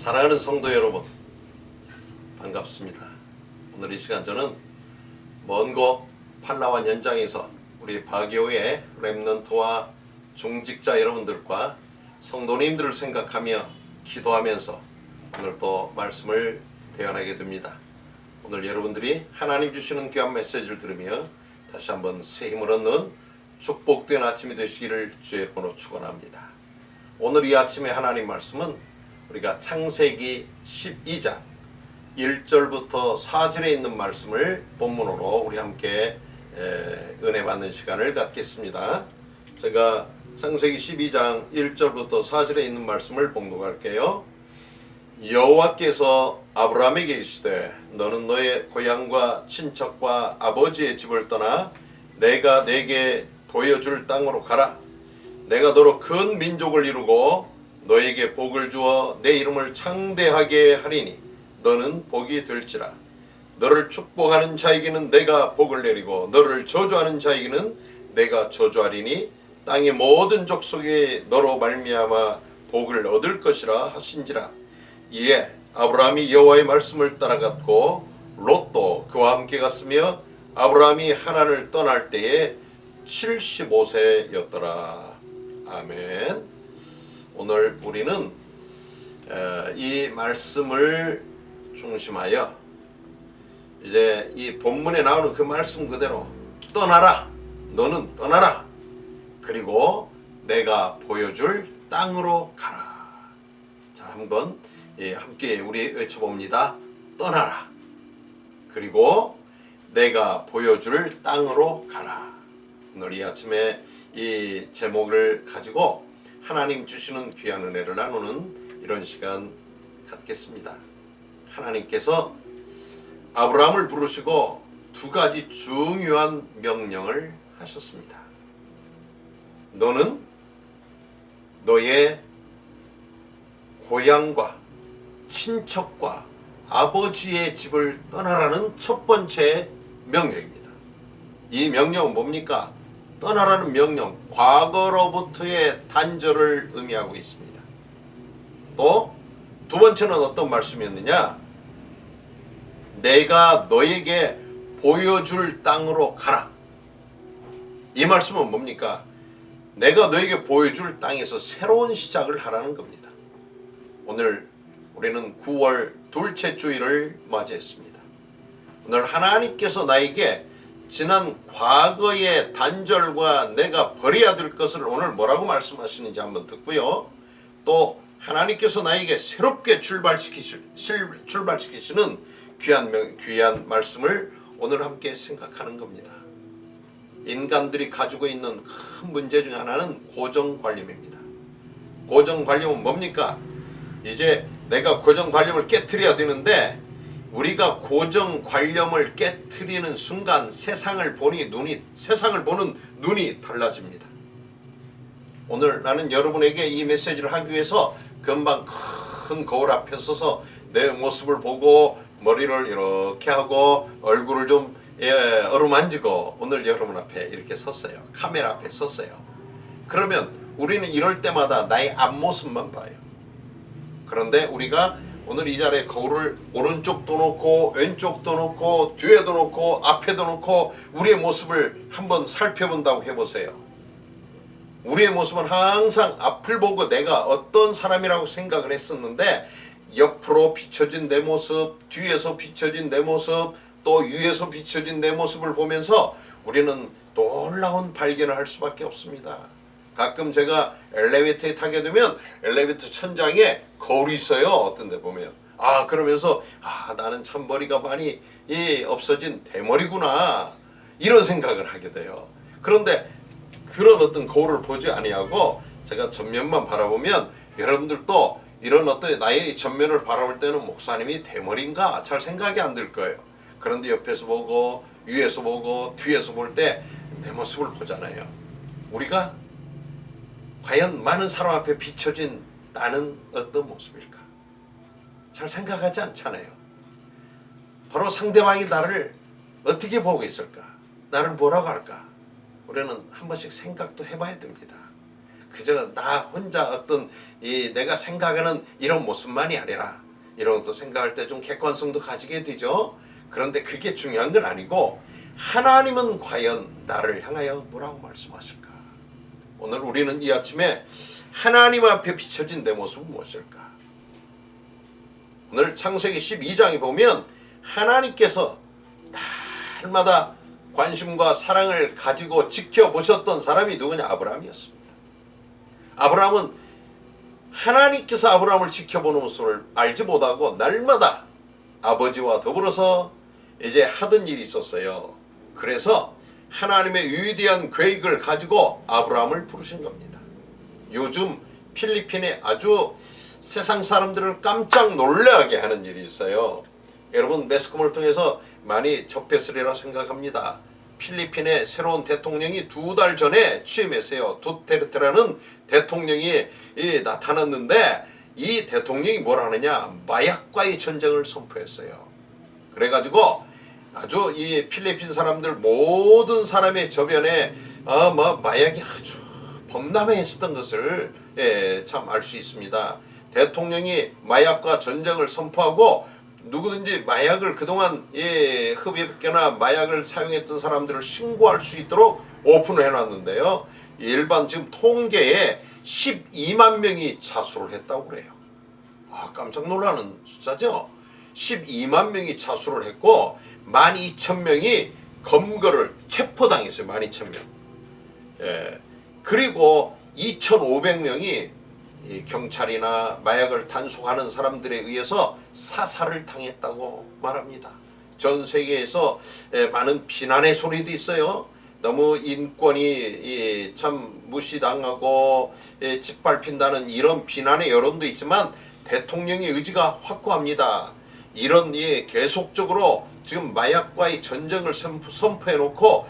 사랑하는 성도 여러분, 반갑습니다. 오늘 이 시간 저는 먼 곳 팔라완 현장에서 우리 바교의 렘넌트와 중직자 여러분들과 성도님들을 생각하며 기도하면서 오늘 또 말씀을 대언하게 됩니다. 오늘 여러분들이 하나님 주시는 귀한 메시지를 들으며 다시 한번 새 힘을 얻는 축복된 아침이 되시기를 주의 이름으로 축원합니다. 오늘 이 아침의 하나님 말씀은 우리가 창세기 12장 1절부터 4절에 있는 말씀을 본문으로 우리 함께 은혜 받는 시간을 갖겠습니다. 제가 창세기 12장 1절부터 4절에 있는 말씀을 봉독할게요. 여호와께서 아브라함에게 이르시되 너는 너의 고향과 친척과 아버지의 집을 떠나 내가 네게 보여줄 땅으로 가라. 내가 너로 큰 민족을 이루고 너에게 복을 주어 내 이름을 창대하게 하리니 너는 복이 될지라. 너를 축복하는 자에게는 내가 복을 내리고 너를 저주하는 자에게는 내가 저주하리니 땅의 모든 족속이 너로 말미암아 복을 얻을 것이라 하신지라. 이에 아브라함이 여호와의 말씀을 따라갔고 롯도 그와 함께 갔으며 아브라함이 하란을 떠날 때에 75세였더라. 아멘. 오늘 우리는 이 말씀을 중심하여 이제 이 본문에 나오는 그 말씀 그대로 떠나라. 너는 떠나라. 그리고 내가 보여줄 땅으로 가라. 자, 한번 함께 우리 외쳐봅니다. 떠나라. 그리고 내가 보여줄 땅으로 가라. 오늘 이 아침에 이 제목을 가지고 하나님 주시는 귀한 은혜를 나누는 이런 시간 갖겠습니다. 하나님께서 아브라함을 부르시고 두 가지 중요한 명령을 하셨습니다. 너는 너의 고향과 친척과 아버지의 집을 떠나라는 첫 번째 명령입니다. 이 명령은 뭡니까? 떠나라는 명령, 과거로부터의 단절을 의미하고 있습니다. 또 두 번째는 어떤 말씀이었느냐? 내가 너에게 보여줄 땅으로 가라. 이 말씀은 뭡니까? 내가 너에게 보여줄 땅에서 새로운 시작을 하라는 겁니다. 오늘 우리는 9월 둘째 주일을 맞이했습니다. 오늘 하나님께서 나에게 지난 과거의 단절과 내가 버려야 될 것을 오늘 뭐라고 말씀하시는지 한번 듣고요. 또 하나님께서 나에게 새롭게 출발시키시는 귀한 말씀을 오늘 함께 생각하는 겁니다. 인간들이 가지고 있는 큰 문제 중 하나는 고정관념입니다. 고정관념은 뭡니까? 이제 내가 고정관념을 깨트려야 되는데 우리가 고정관념을 깨트리는 순간 세상을 보는 눈이 달라집니다. 오늘 나는 여러분에게 이 메시지를 하기 위해서 금방 큰 거울 앞에 서서 내 모습을 보고 머리를 이렇게 하고 얼굴을 좀 어루만지고 오늘 여러분 앞에 이렇게 섰어요. 카메라 앞에 섰어요. 그러면 우리는 이럴 때마다 나의 앞모습만 봐요. 그런데 우리가 오늘 이 자리에 거울을 오른쪽도 놓고 왼쪽도 놓고 뒤에도 놓고 앞에도 놓고 우리의 모습을 한번 살펴본다고 해보세요. 우리의 모습은 항상 앞을 보고 내가 어떤 사람이라고 생각을 했었는데 옆으로 비춰진 내 모습, 뒤에서 비춰진 내 모습, 또 위에서 비춰진 내 모습을 보면서 우리는 놀라운 발견을 할 수밖에 없습니다. 가끔 제가 엘리베이터에 타게 되면 엘리베이터 천장에 거울이 있어요. 어떤 데 보면 그러면서 나는 참 머리가 많이 없어진 대머리구나 이런 생각을 하게 돼요. 그런데 그런 어떤 거울을 보지 아니하고 제가 전면만 바라보면 여러분들도 이런 어떤 나의 전면을 바라볼 때는 목사님이 대머리인가 잘 생각이 안 들 거예요. 그런데 옆에서 보고 위에서 보고 뒤에서 볼 때 내 모습을 보잖아요. 우리가 과연 많은 사람 앞에 비춰진 나는 어떤 모습일까? 잘 생각하지 않잖아요. 바로 상대방이 나를 어떻게 보고 있을까? 나를 뭐라고 할까? 우리는 한 번씩 생각도 해봐야 됩니다. 그저 나 혼자 어떤 내가 생각하는 이런 모습만이 아니라 이런 것도 생각할 때 좀 객관성도 가지게 되죠. 그런데 그게 중요한 건 아니고 하나님은 과연 나를 향하여 뭐라고 말씀하실까? 오늘 우리는 이 아침에 하나님 앞에 비춰진 내 모습은 무엇일까? 오늘 창세기 12장에 보면 하나님께서 날마다 관심과 사랑을 가지고 지켜보셨던 사람이 누구냐? 아브라함이었습니다. 아브라함은 하나님께서 아브라함을 지켜보는 모습을 알지 못하고 날마다 아버지와 더불어서 이제 하던 일이 있었어요. 그래서 하나님의 위대한 계획을 가지고 아브라함을 부르신 겁니다. 요즘 필리핀에 아주 세상 사람들을 깜짝 놀라게 하는 일이 있어요. 여러분 매스컴을 통해서 많이 접했으리라 생각합니다. 필리핀의 새로운 대통령이 2달 전에 취임했어요. 두테르테라는 대통령이 나타났는데 이 대통령이 뭘 하느냐? 마약과의 전쟁을 선포했어요. 그래가지고 아주 이 필리핀 사람들 모든 사람의 저변에 마약이 아주 범람했었던 것을 참 알 수 있습니다. 대통령이 마약과 전쟁을 선포하고 누구든지 마약을 그동안 흡입했거나 마약을 사용했던 사람들을 신고할 수 있도록 오픈을 해놨는데요. 일반 지금 통계에 12만 명이 자수를 했다고 그래요. 깜짝 놀라는 숫자죠. 12만 명이 자수를 했고 12,000명이 검거를 체포당했어요. 12,000명. 그리고 2,500명이 경찰이나 마약을 단속하는 사람들에 의해서 사살을 당했다고 말합니다. 전 세계에서 많은 비난의 소리도 있어요. 너무 인권이 참 무시당하고 짓밟힌다는 이런 비난의 여론도 있지만 대통령의 의지가 확고합니다. 이런 계속적으로 지금 마약과의 전쟁을 선포해놓고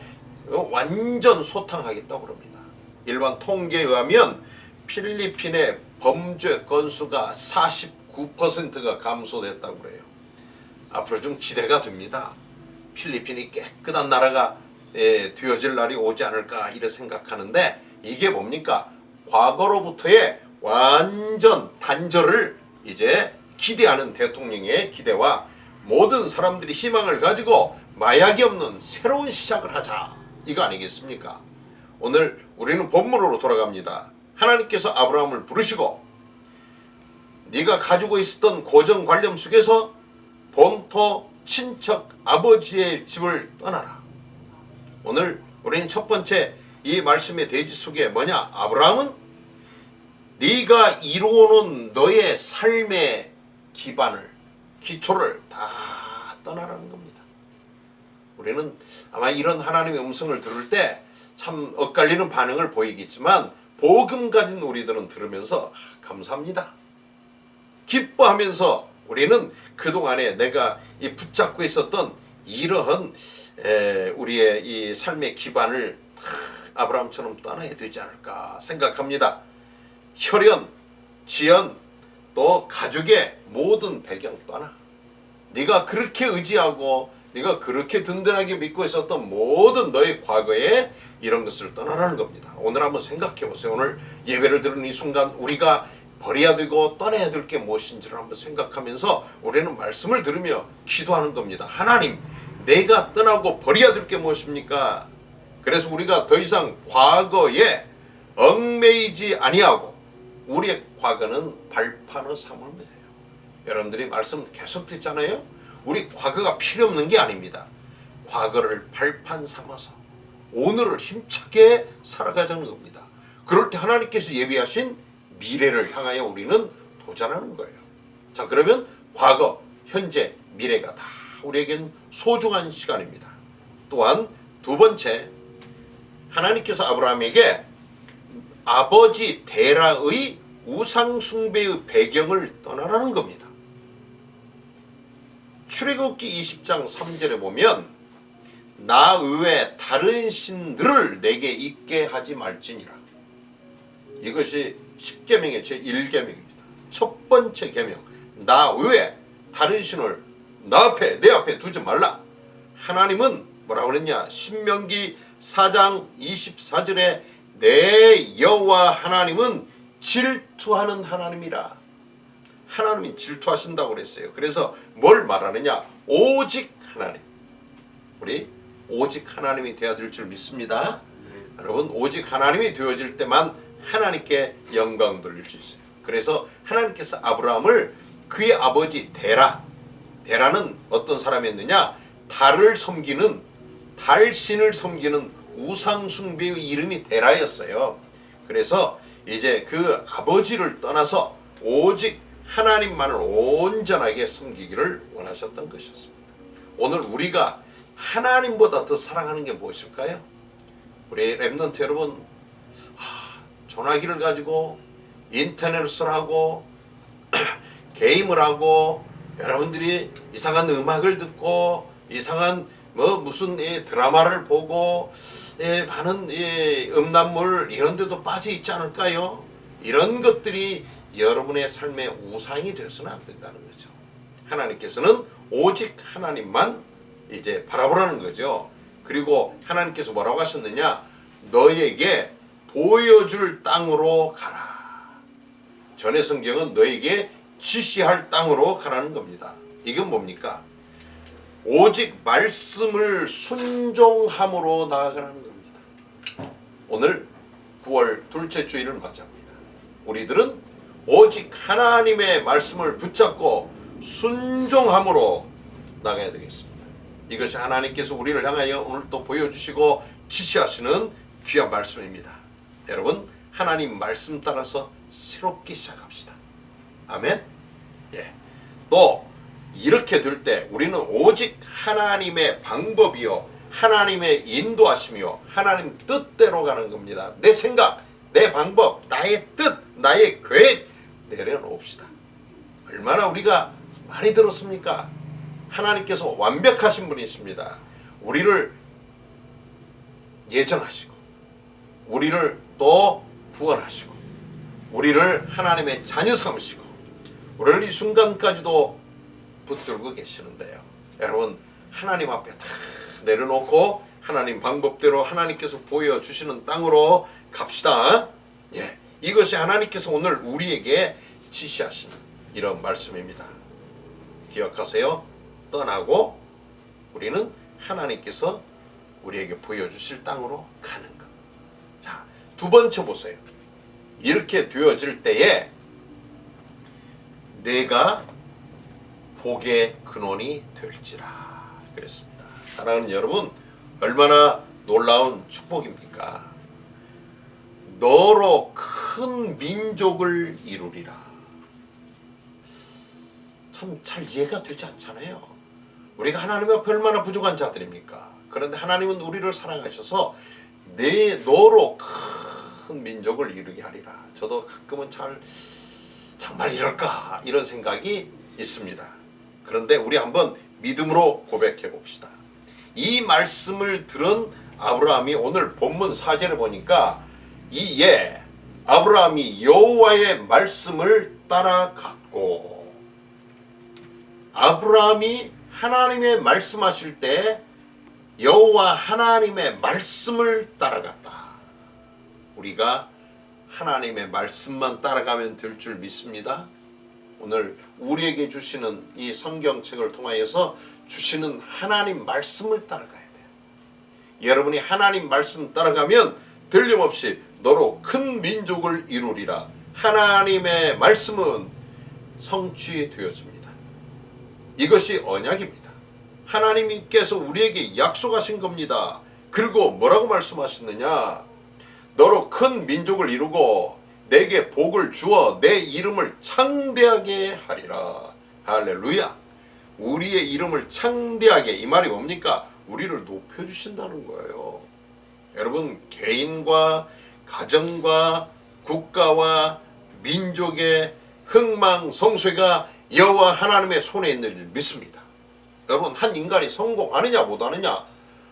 완전 소탕하겠다고 합니다. 일반 통계에 의하면 필리핀의 범죄 건수가 49%가 감소됐다고 그래요. 앞으로 좀 기대가 됩니다. 필리핀이 깨끗한 나라가 되어질 날이 오지 않을까 이렇게 생각하는데 이게 뭡니까? 과거로부터의 완전 단절을 이제 기대하는 대통령의 기대와 모든 사람들이 희망을 가지고 마약이 없는 새로운 시작을 하자 이거 아니겠습니까? 오늘 우리는 본문으로 돌아갑니다. 하나님께서 아브라함을 부르시고 네가 가지고 있었던 고정관념 속에서 본토 친척 아버지의 집을 떠나라. 오늘 우리는 첫 번째 이 말씀의 대지 속에 뭐냐? 아브라함은 네가 이루어놓은 너의 삶의 기초를 다 떠나라는 겁니다. 우리는 아마 이런 하나님의 음성을 들을 때 참 엇갈리는 반응을 보이겠지만 복음 가진 우리들은 들으면서 감사합니다. 기뻐하면서 우리는 그동안에 내가 붙잡고 있었던 이러한 우리의 이 삶의 기반을 아브라함처럼 떠나야 되지 않을까 생각합니다. 혈연, 지연, 또 가족의 모든 배경 떠나. 네가 그렇게 의지하고 네가 그렇게 든든하게 믿고 있었던 모든 너의 과거에 이런 것을 떠나라는 겁니다. 오늘 한번 생각해 보세요. 오늘 예배를 들은 이 순간 우리가 버려야 되고 떠나야 될 게 무엇인지를 한번 생각하면서 우리는 말씀을 들으며 기도하는 겁니다. 하나님, 내가 떠나고 버려야 될 게 무엇입니까? 그래서 우리가 더 이상 과거에 얽매이지 아니하고 우리의 과거는 발판을 삼으면 돼요. 여러분들이 말씀 계속 듣잖아요. 우리 과거가 필요 없는 게 아닙니다. 과거를 발판 삼아서 오늘을 힘차게 살아가자는 겁니다. 그럴 때 하나님께서 예비하신 미래를 향하여 우리는 도전하는 거예요. 자, 그러면 과거, 현재, 미래가 다 우리에겐 소중한 시간입니다. 또한 두 번째, 하나님께서 아브라함에게 아버지 데라의 우상숭배의 배경을 떠나라는 겁니다. 출애굽기 20장 3절에 보면 나 외에 다른 신들을 내게 있게 하지 말지니라. 이것이 10계명의 제1계명입니다. 첫 번째 계명, 나 외에 다른 신을 내 앞에 두지 말라. 하나님은 뭐라고 그랬냐? 신명기 4장 24절에 내 여호와 하나님은 질투하는 하나님이라. 하나님이 질투하신다고 그랬어요. 그래서 뭘 말하느냐? 오직 하나님. 우리 오직 하나님이 되어야 될 줄 믿습니다. 여러분, 오직 하나님이 되어질 때만 하나님께 영광 돌릴 수 있어요. 그래서 하나님께서 아브라함을 그의 아버지 데라는 어떤 사람이었느냐? 달을 섬기는, 달신을 섬기는 우상 숭배의 이름이 데라였어요. 그래서 이제 그 아버지를 떠나서 오직 하나님만을 온전하게 섬기기를 원하셨던 것이었습니다. 오늘 우리가 하나님보다 더 사랑하는 게 무엇일까요? 우리 렘넌트 여러분, 전화기를 가지고 인터넷을 하고 게임을 하고 여러분들이 이상한 음악을 듣고 이상한 무슨 드라마를 보고 많은 음란물 이런 데도 빠져 있지 않을까요? 이런 것들이 여러분의 삶의 우상이 되어서는 안 된다는 거죠. 하나님께서는 오직 하나님만 이제 바라보라는 거죠. 그리고 하나님께서 뭐라고 하셨느냐? 너에게 보여줄 땅으로 가라. 전의 성경은 너에게 지시할 땅으로 가라는 겁니다. 이건 뭡니까? 오직 말씀을 순종함으로 나아가라는 겁니다. 오늘 9월 둘째 주일을 맞이합니다. 우리들은 오직 하나님의 말씀을 붙잡고 순종함으로 나가야 되겠습니다. 이것이 하나님께서 우리를 향하여 오늘 또 보여주시고 지시하시는 귀한 말씀입니다. 여러분, 하나님 말씀 따라서 새롭게 시작합시다. 아멘. 예. 또 이렇게 될 때 우리는 오직 하나님의 방법이요, 하나님의 인도하심이요, 하나님 뜻대로 가는 겁니다. 내 생각, 내 방법, 나의 뜻, 나의 계획 내려놓읍시다. 얼마나 우리가 많이 들었습니까? 하나님께서 완벽하신 분이십니다. 우리를 예정하시고 우리를 또 구원하시고 우리를 하나님의 자녀 삼으시고 우리를 이 순간까지도 붙들고 계시는데요. 여러분, 하나님 앞에 다 내려놓고 하나님 방법대로 하나님께서 보여주시는 땅으로 갑시다. 예, 이것이 하나님께서 오늘 우리에게 지시하시는 이런 말씀입니다. 기억하세요. 떠나고 우리는 하나님께서 우리에게 보여주실 땅으로 가는 것. 자, 두 번째 보세요. 이렇게 되어질 때에 내가 복의 근원이 될지라 그랬습니다. 사랑하는 여러분, 얼마나 놀라운 축복입니까? 너로 큰 민족을 이루리라. 참 잘 이해가 되지 않잖아요. 우리가 하나님 앞에 얼마나 부족한 자들입니까? 그런데 하나님은 우리를 사랑하셔서 너로 큰 민족을 이루게 하리라. 저도 가끔은 정말 이럴까 이런 생각이 있습니다. 그런데 우리 한번 믿음으로 고백해 봅시다. 이 말씀을 들은 아브라함이 오늘 본문 4절에 보니까 아브라함이 여호와의 말씀을 따라갔고, 아브라함이 하나님의 말씀하실 때 여호와 하나님의 말씀을 따라갔다. 우리가 하나님의 말씀만 따라가면 될 줄 믿습니다. 오늘 우리에게 주시는 이 성경책을 통하여서 주시는 하나님 말씀을 따라가야 돼요. 여러분이 하나님 말씀 따라가면 틀림없이 너로 큰 민족을 이루리라. 하나님의 말씀은 성취되어집니다. 이것이 언약입니다. 하나님께서 우리에게 약속하신 겁니다. 그리고 뭐라고 말씀하셨느냐? 너로 큰 민족을 이루고 내게 복을 주어 내 이름을 창대하게 하리라. 할렐루야. 우리의 이름을 창대하게, 이 말이 뭡니까? 우리를 높여주신다는 거예요. 여러분, 개인과 가정과 국가와 민족의 흥망성쇠가 여호와 하나님의 손에 있는 줄 믿습니다. 여러분, 한 인간이 성공하느냐 못하느냐,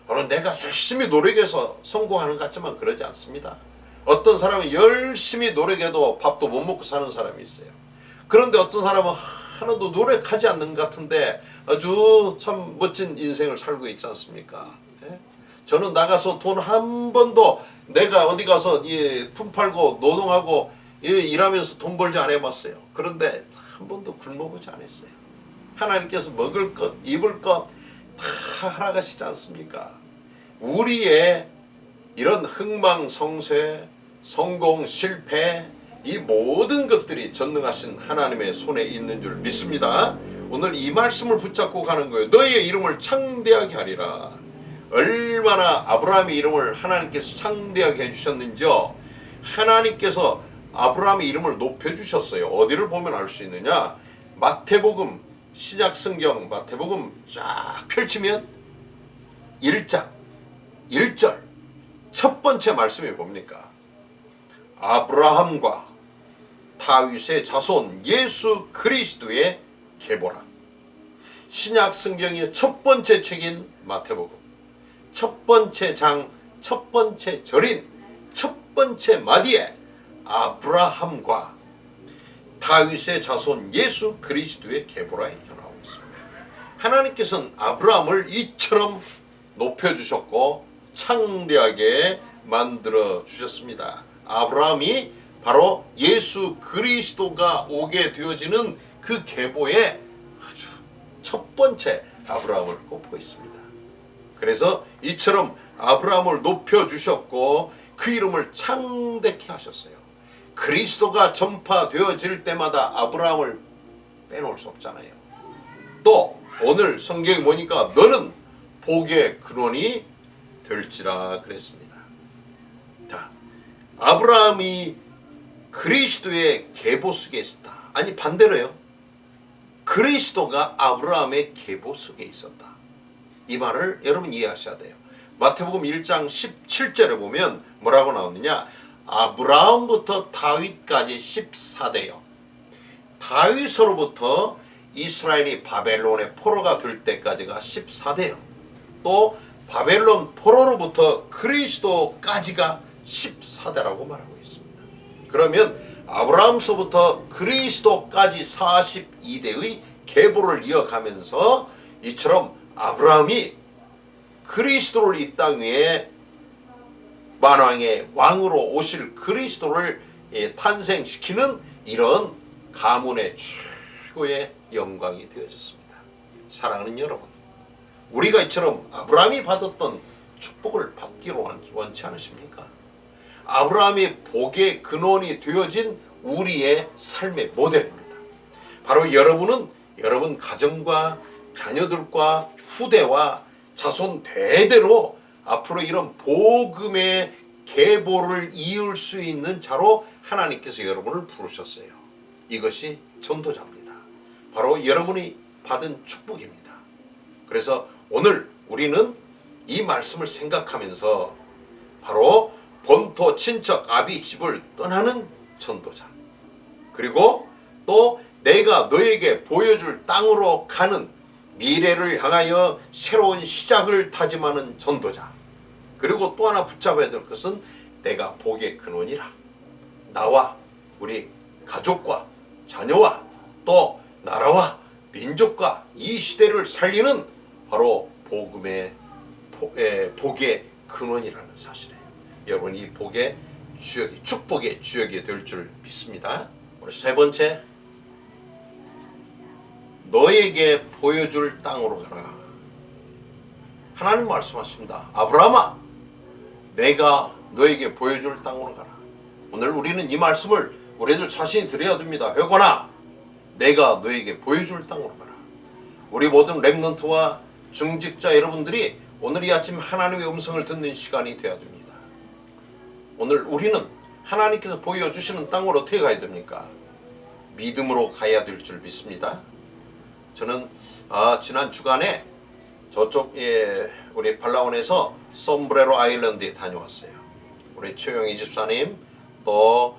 물론 내가 열심히 노력해서 성공하는 것 같지만 그러지 않습니다. 어떤 사람은 열심히 노력해도 밥도 못 먹고 사는 사람이 있어요. 그런데 어떤 사람은 하나도 노력하지 않는 것 같은데 아주 참 멋진 인생을 살고 있지 않습니까? 저는 나가서 돈 한 번도 내가 어디 가서 품 팔고 노동하고 일하면서 돈 벌지 안 해봤어요. 그런데 한 번도 굶어보지 않았어요. 하나님께서 먹을 것, 입을 것 다 허락하시지 않습니까? 우리의 이런 흥망성쇠, 성공, 실패, 이 모든 것들이 전능하신 하나님의 손에 있는 줄 믿습니다. 오늘 이 말씀을 붙잡고 가는 거예요. 너희의 이름을 창대하게 하리라. 얼마나 아브라함의 이름을 하나님께서 창대하게 해주셨는지요. 하나님께서 아브라함의 이름을 높여주셨어요. 어디를 보면 알 수 있느냐? 마태복음, 신약성경 마태복음 쫙 펼치면 1장 1절 첫 번째 말씀이 뭡니까? 아브라함과 다윗의 자손 예수 그리스도의 계보라. 신약성경의 첫 번째 책인 마태복음, 첫 번째 장, 첫 번째 절인 첫 번째 마디에 아브라함과 다윗의 자손 예수 그리스도의 계보라 이렇게 나오고 있습니다. 하나님께서는 아브라함을 이처럼 높여주셨고 창대하게 만들어 주셨습니다. 아브라함이 바로 예수 그리스도가 오게 되어지는 그 계보의 아주 첫 번째 아브라함을 꼽고 있습니다. 그래서 이처럼 아브라함을 높여주셨고 그 이름을 창대케 하셨어요. 그리스도가 전파되어질 때마다 아브라함을 빼놓을 수 없잖아요. 또 오늘 성경에 보니까 너는 복의 근원이 될지라 그랬습니다. 자, 아브라함이 그리스도의 계보 속에 있었다. 아니 반대로요. 그리스도가 아브라함의 계보 속에 있었다. 이 말을 여러분 이해하셔야 돼요. 마태복음 1장 17절에 보면 뭐라고 나오느냐? 아브라함부터 다윗까지 14대요. 다윗으로부터 이스라엘이 바벨론의 포로가 될 때까지가 14대요. 또 바벨론 포로로부터 그리스도까지가 14대라고 말하고 있습니다. 그러면 아브라함서부터 그리스도까지 42대의 계보를 이어가면서 이처럼 아브라함이 그리스도를 이 땅 위에 만왕의 왕으로 오실 그리스도를 탄생시키는 이런 가문의 최고의 영광이 되어졌습니다. 사랑하는 여러분, 우리가 이처럼 아브라함이 받았던 축복을 받기로 원치 않으십니까? 아브라함이 복의 근원이 되어진 우리의 삶의 모델입니다. 바로 여러분은 여러분 가정과 자녀들과 후대와 자손 대대로 앞으로 이런 복음의 계보를 이을 수 있는 자로 하나님께서 여러분을 부르셨어요. 이것이 전도자입니다. 바로 여러분이 받은 축복입니다. 그래서 오늘 우리는 이 말씀을 생각하면서 바로 본토 친척 아비 집을 떠나는 전도자, 그리고 또 내가 너에게 보여줄 땅으로 가는 미래를 향하여 새로운 시작을 다짐하는 전도자, 그리고 또 하나 붙잡아야 될 것은 내가 복의 근원이라. 나와 우리 가족과 자녀와 또 나라와 민족과 이 시대를 살리는 바로 복의 근원이라는 사실이에요. 여러분 이 복의 주역이, 축복의 주역이 될 줄 믿습니다. 오늘 세 번째, 너에게 보여줄 땅으로 가라. 하나님 말씀하십니다. 아브라함아, 내가 너에게 보여줄 땅으로 가라. 오늘 우리는 이 말씀을 우리들 자신이 드려야 됩니다. 회관아, 내가 너에게 보여줄 땅으로 가라. 우리 모든 렘넌트와 중직자 여러분들이 오늘 이 아침 하나님의 음성을 듣는 시간이 되어야 됩니다. 오늘 우리는 하나님께서 보여주시는 땅으로 어떻게 가야 됩니까? 믿음으로 가야 될 줄 믿습니다. 저는 지난 주간에 저쪽 우리 팔라원에서 솜브레로 아일랜드에 다녀왔어요. 우리 최영희 집사님 또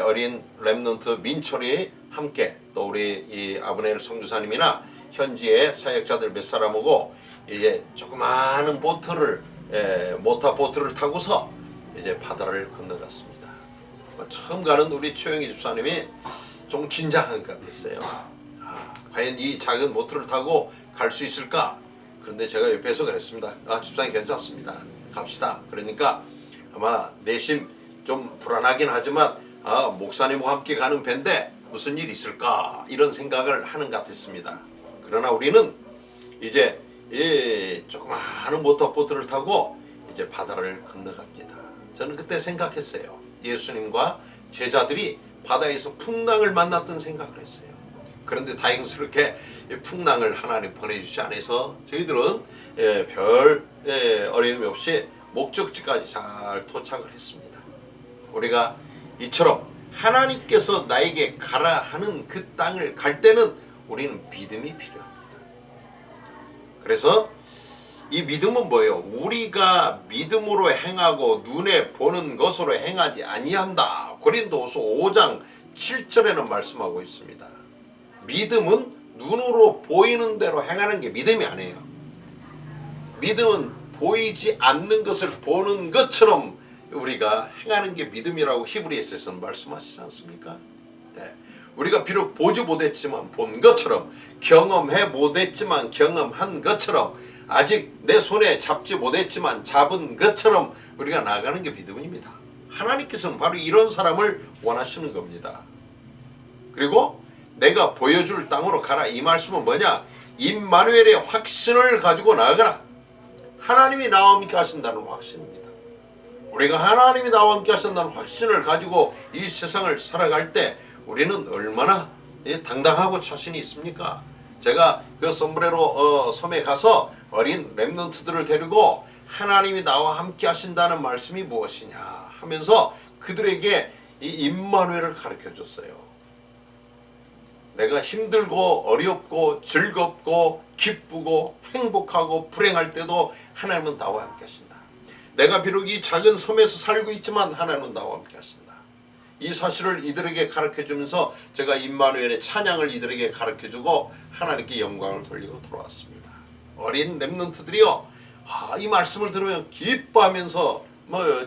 어린 렘넌트 민철이 함께 또 우리 이 아브넬 성주사님이나 현지의 사역자들 몇 사람하고 이제 조그마한 보트를 모터 보트를 타고서 이제 바다를 건너갔습니다. 처음 가는 우리 최영희 집사님이 좀 긴장한 것 같았어요. 과연 이 작은 보트를 타고 갈 수 있을까? 그런데 제가 옆에서 그랬습니다. 집사님 괜찮습니다. 갑시다. 그러니까 아마 내심 좀 불안하긴 하지만 목사님과 함께 가는 배인데 무슨 일 있을까 이런 생각을 하는 것 같았습니다. 그러나 우리는 이제 이 조그마한 모터보트를 타고 이제 바다를 건너갑니다. 저는 그때 생각했어요. 예수님과 제자들이 바다에서 풍랑을 만났던 생각을 했어요. 그런데 다행스럽게 풍랑을 하나님 보내주시 않아서 저희들은 별 어려움이 없이 목적지까지 잘 도착을 했습니다. 우리가 이처럼 하나님께서 나에게 가라 하는 그 땅을 갈 때는 우리는 믿음이 필요합니다. 그래서 이 믿음은 뭐예요? 우리가 믿음으로 행하고 눈에 보는 것으로 행하지 아니한다. 고린도후서 5장 7절에는 말씀하고 있습니다. 믿음은 눈으로 보이는 대로 행하는 게 믿음이 아니에요. 믿음은 보이지 않는 것을 보는 것처럼 우리가 행하는 게 믿음이라고 히브리서에서는 말씀하시지 않습니까? 네. 우리가 비록 보지 못했지만 본 것처럼, 경험해 못했지만 경험한 것처럼, 아직 내 손에 잡지 못했지만 잡은 것처럼 우리가 나가는 게 믿음입니다. 하나님께서는 바로 이런 사람을 원하시는 겁니다. 그리고 내가 보여줄 땅으로 가라, 이 말씀은 뭐냐? 임마누엘의 확신을 가지고 나아가라. 하나님이 나와 함께 하신다는 확신입니다. 우리가 하나님이 나와 함께 하신다는 확신을 가지고 이 세상을 살아갈 때 우리는 얼마나 당당하고 자신이 있습니까? 제가 그 솜브레로 섬에 가서 어린 렘넌트들을 데리고 하나님이 나와 함께 하신다는 말씀이 무엇이냐 하면서 그들에게 이 임마누엘을 가르쳐 줬어요. 내가 힘들고 어렵고 즐겁고 기쁘고 행복하고 불행할 때도 하나님은 나와 함께 하신다. 내가 비록 이 작은 섬에서 살고 있지만 하나님은 나와 함께 하신다. 이 사실을 이들에게 가르쳐주면서 제가 임마누엘의 찬양을 이들에게 가르쳐주고 하나님께 영광을 돌리고 돌아왔습니다. 어린 렘넌트들이요, 이 말씀을 들으면 기뻐하면서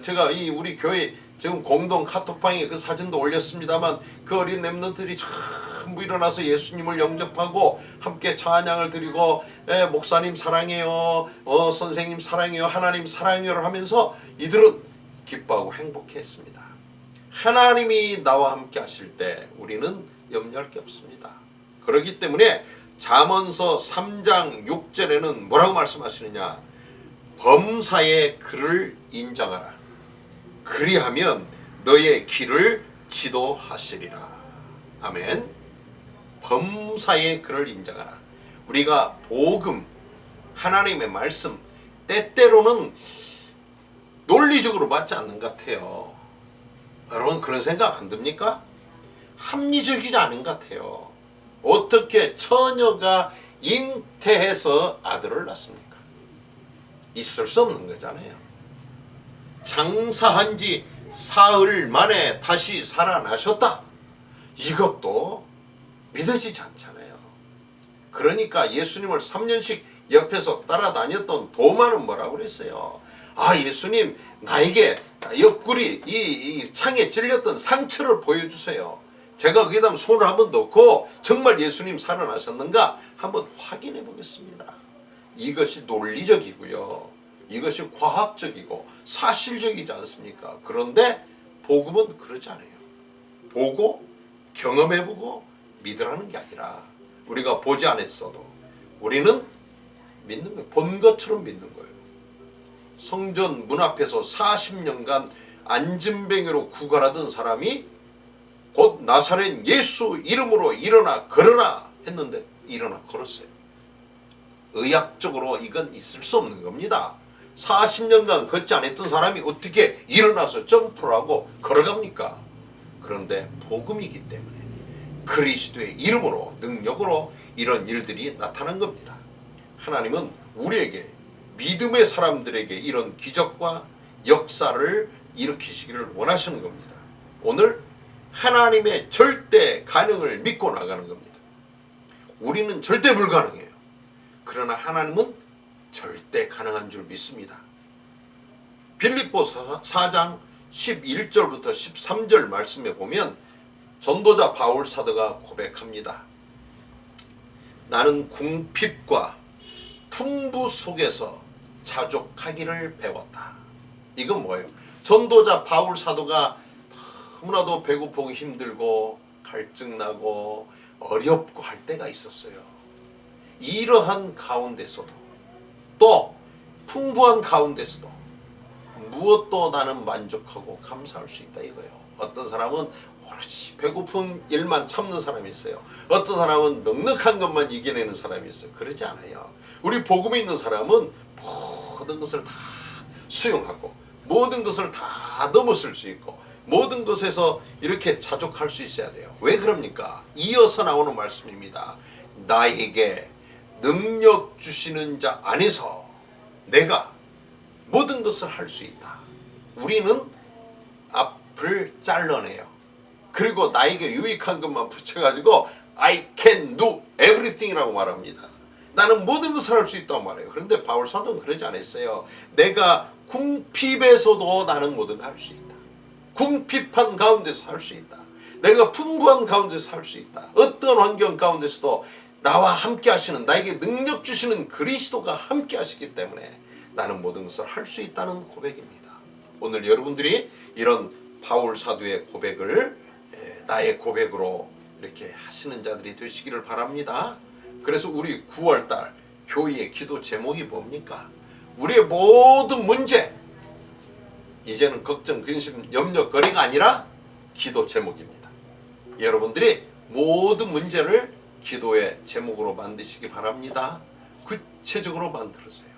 제가 이 우리 교회 지금 공동 카톡방에 그 사진도 올렸습니다만 그 어린 렘넌트들이 전부 일어나서 예수님을 영접하고 함께 찬양을 드리고 목사님 사랑해요, 선생님 사랑해요, 하나님 사랑해요를 하면서 이들은 기뻐하고 행복했습니다. 하나님이 나와 함께 하실 때 우리는 염려할 게 없습니다. 그렇기 때문에 잠언서 3장 6절에는 뭐라고 말씀하시느냐? 범사의 그를 인정하라. 그리하면 너의 길을 지도하시리라. 아멘. 범사의 그를 인정하라. 우리가 복음, 하나님의 말씀, 때때로는 논리적으로 맞지 않는 것 같아요. 여러분 그런 생각 안 듭니까? 합리적이지 않은 것 같아요. 어떻게 처녀가 잉태해서 아들을 낳습니까? 있을 수 없는 거잖아요. 장사한 지 사흘 만에 다시 살아나셨다. 이것도 믿어지지 않잖아요. 그러니까 예수님을 3년씩 옆에서 따라다녔던 도마는 뭐라고 그랬어요? 예수님 나에게 옆구리 이 창에 찔렸던 상처를 보여주세요. 제가 거기다 손을 한번 넣고 정말 예수님 살아나셨는가 한번 확인해 보겠습니다. 이것이 논리적이고요. 이것이 과학적이고 사실적이지 않습니까? 그런데 복음은 그러지 않아요. 보고 경험해보고 믿으라는 게 아니라 우리가 보지 않았어도 우리는 믿는 거예요. 본 것처럼 믿는 거예요. 성전 문 앞에서 40년간 안진뱅이로 구걸하던 사람이 곧 나사렛 예수 이름으로 일어나 걸어라 했는데 일어나 걸었어요. 의학적으로 이건 있을 수 없는 겁니다. 40년간 걷지 않았던 사람이 어떻게 일어나서 점프를 하고 걸어갑니까? 그런데 복음이기 때문에 그리스도의 이름으로 능력으로 이런 일들이 나타난 겁니다. 하나님은 우리에게 믿음의 사람들에게 이런 기적과 역사를 일으키시기를 원하시는 겁니다. 오늘 하나님의 절대 가능을 믿고 나가는 겁니다. 우리는 절대 불가능해요. 그러나 하나님은 절대 가능한 줄 믿습니다. 빌립보서 4장 11절부터 13절 말씀에 보면 전도자 바울 사도가 고백합니다. 나는 궁핍과 풍부 속에서 자족하기를 배웠다. 이건 뭐예요? 전도자 바울 사도가 너무나도 배고프고 힘들고 갈증나고 어렵고 할 때가 있었어요. 이러한 가운데서도 또 풍부한 가운데서도 무엇도 나는 만족하고 감사할 수 있다 이거예요. 어떤 사람은 오로지 배고픈 일만 참는 사람이 있어요. 어떤 사람은 넉넉한 것만 이겨내는 사람이 있어요. 그러지 않아요. 우리 복음이 있는 사람은 모든 것을 다 수용하고 모든 것을 다 넘어설 수 있고 모든 것에서 이렇게 자족할 수 있어야 돼요. 왜 그럽니까? 이어서 나오는 말씀입니다. 나에게 능력 주시는 자 안에서 내가 모든 것을 할 수 있다. 우리는 앞을 잘라내요. 그리고 나에게 유익한 것만 붙여가지고 I can do everything이라고 말합니다. 나는 모든 것을 할 수 있다고 말해요. 그런데 바울 사도는 그러지 않았어요. 내가 궁핍에서도 나는 모든 걸 할 수 있다. 궁핍한 가운데서 할 수 있다. 내가 풍부한 가운데서 할 수 있다. 어떤 환경 가운데서도 나와 함께 하시는, 나에게 능력 주시는 그리스도가 함께 하시기 때문에 나는 모든 것을 할 수 있다는 고백입니다. 오늘 여러분들이 이런 바울 사도의 고백을 나의 고백으로 이렇게 하시는 자들이 되시기를 바랍니다. 그래서 우리 9월달 교회의 기도 제목이 뭡니까? 우리의 모든 문제, 이제는 걱정, 근심, 염려거리가 아니라 기도 제목입니다. 여러분들이 모든 문제를 기도의 제목으로 만드시기 바랍니다. 구체적으로 만들으세요.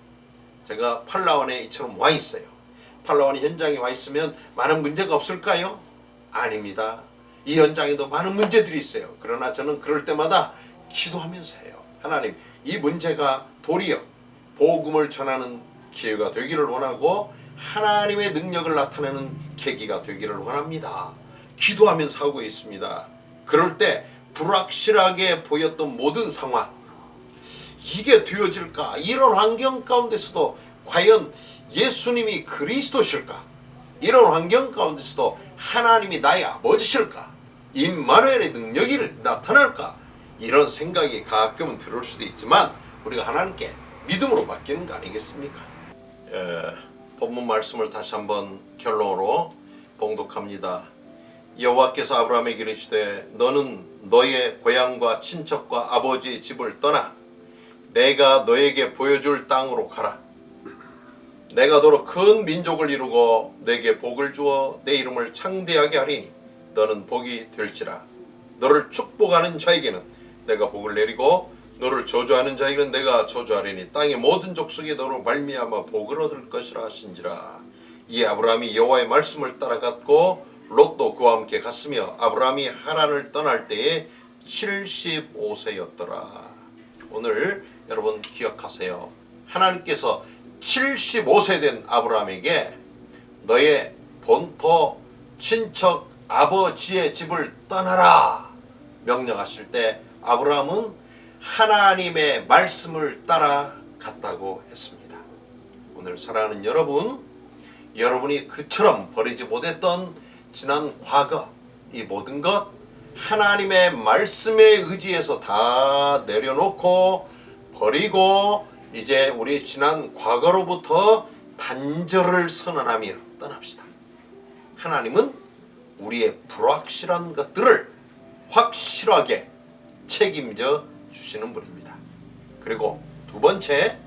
제가 팔라완에 이처럼 와 있어요. 팔라완 현장에 와 있으면 많은 문제가 없을까요? 아닙니다. 이 현장에도 많은 문제들이 있어요. 그러나 저는 그럴 때마다 기도하면서 해요. 하나님, 이 문제가 도리어 복음을 전하는 기회가 되기를 원하고 하나님의 능력을 나타내는 계기가 되기를 원합니다. 기도하면서 하고 있습니다. 그럴 때 불확실하게 보였던 모든 상황, 이게 되어질까? 이런 환경 가운데서도 과연 예수님이 그리스도실까? 이런 환경 가운데서도 하나님이 나의 아버지실까? 임마누엘의 능력이 나타날까? 이런 생각이 가끔은 들을 수도 있지만 우리가 하나님께 믿음으로 맡기는 거 아니겠습니까? 본문 말씀을 다시 한번 결론으로 봉독합니다. 여호와께서 아브라함에게 이르시되 너는 너의 고향과 친척과 아버지의 집을 떠나 내가 너에게 보여줄 땅으로 가라. 내가 너로 큰 민족을 이루고 내게 복을 주어 내 이름을 창대하게 하리니 너는 복이 될지라. 너를 축복하는 자에게는 내가 복을 내리고 너를 저주하는 자에게는 내가 저주하리니 땅의 모든 족속이 너로 말미암아 복을 얻을 것이라 하신지라. 이 아브라함이 여호와의 말씀을 따라갔고 롯도 그와 함께 갔으며 아브라함이 하란을 떠날 때에 75세였더라. 오늘 여러분 기억하세요. 하나님께서 75세 된 아브라함에게 너의 본토 친척 아버지의 집을 떠나라 명령하실 때 아브라함은 하나님의 말씀을 따라갔다고 했습니다. 오늘 사랑하는 여러분, 여러분이 그처럼 버리지 못했던 지난 과거, 이 모든 것 하나님의 말씀에 의지해서 다 내려놓고 버리고 이제 우리 지난 과거로부터 단절을 선언하며 떠납시다. 하나님은 우리의 불확실한 것들을 확실하게 책임져 주시는 분입니다. 그리고 두 번째,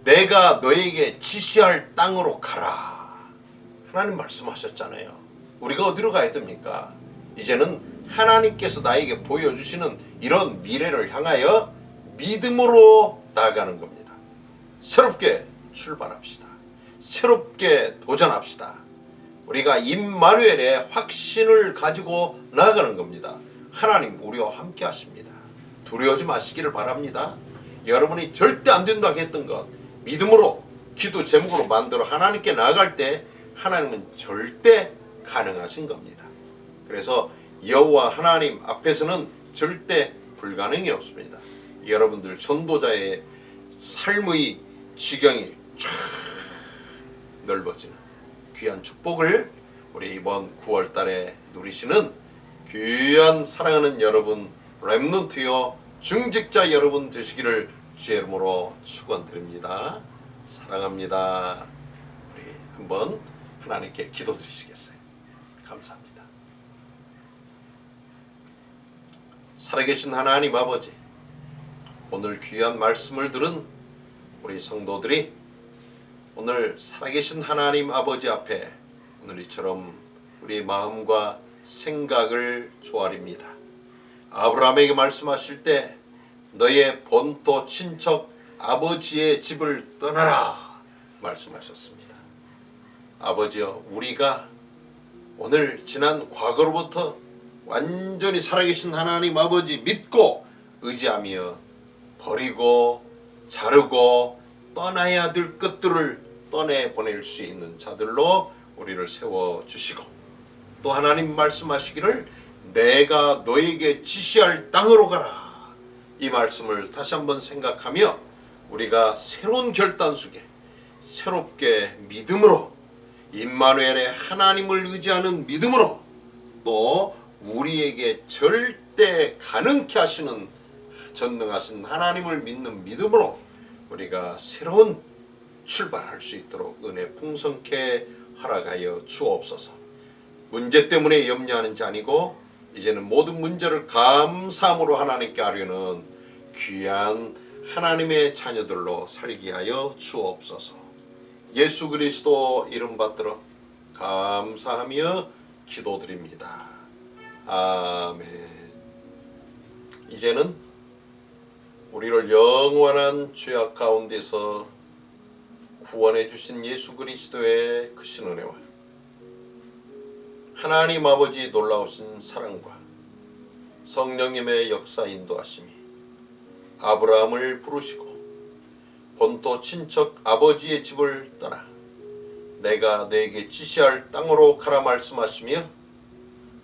내가 너에게 지시할 땅으로 가라. 하나님 말씀하셨잖아요. 우리가 어디로 가야 됩니까? 이제는 하나님께서 나에게 보여주시는 이런 미래를 향하여 믿음으로 나아가는 겁니다. 새롭게 출발합시다. 새롭게 도전합시다. 우리가 임마누엘의 확신을 가지고 나아가는 겁니다. 하나님 우리와 함께 하십니다. 두려워하지 마시기를 바랍니다. 여러분이 절대 안 된다고 했던 것 믿음으로 기도 제목으로 만들어 하나님께 나아갈 때 하나님은 절대 가능하신 겁니다. 그래서 여호와 하나님 앞에서는 절대 불가능이 없습니다. 여러분들 전도자의 삶의 지경이 쫙 넓어지는 귀한 축복을 우리 이번 9월 달에 누리시는 귀한 사랑하는 여러분, 렘넌트여 중직자 여러분 되시기를 주의 이름으로 축원드립니다. 사랑합니다. 우리 한번 하나님께 기도드리시겠어요? 감사합니다. 살아계신 하나님 아버지, 오늘 귀한 말씀을 들은 우리 성도들이 오늘 살아계신 하나님 아버지 앞에 오늘 이처럼 우리의 마음과 생각을 조아립니다. 아브라함에게 말씀하실 때 너의 본토 친척 아버지의 집을 떠나라 말씀하셨습니다. 아버지여, 우리가 오늘 지난 과거로부터 완전히 살아계신 하나님 아버지 믿고 의지하며 버리고 자르고 떠나야 될 것들을 떠내보낼 수 있는 자들로 우리를 세워주시고, 또 하나님 말씀하시기를 내가 너에게 지시할 땅으로 가라, 이 말씀을 다시 한번 생각하며 우리가 새로운 결단 속에 새롭게 믿음으로, 임마누엘의 하나님을 의지하는 믿음으로, 또 우리에게 절대 가능케 하시는 전능하신 하나님을 믿는 믿음으로 우리가 새로운 출발할 수 있도록 은혜 풍성케 허락하여 주옵소서. 문제 때문에 염려하는 자 아니고 이제는 모든 문제를 감사함으로 하나님께 아뢰는 귀한 하나님의 자녀들로 살게 하여 주옵소서. 예수 그리스도 이름 받들어 감사하며 기도드립니다. 아멘. 이제는 우리를 영원한 죄악 가운데서 구원해 주신 예수 그리스도의 크신 은혜와 하나님 아버지의 놀라우신 사랑과 성령님의 역사 인도하심이 아브라함을 부르시고 본토 친척 아버지의 집을 떠나 내가 너에게 지시할 땅으로 가라 말씀하시며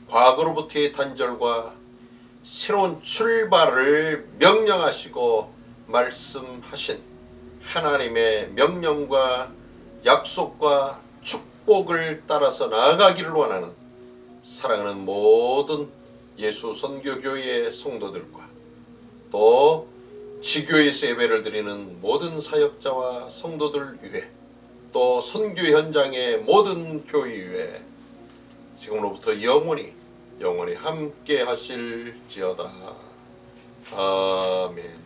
과거로부터의 단절과 새로운 출발을 명령하시고 말씀하신 하나님의 명령과 약속과 축복을 따라서 나아가기를 원하는 사랑하는 모든 예수 선교교회의 성도들과 또 지교에서 예배를 드리는 모든 사역자와 성도들 위해, 또 선교 현장의 모든 교회 위해 지금으로부터 영원히 함께 하실지어다. 아멘.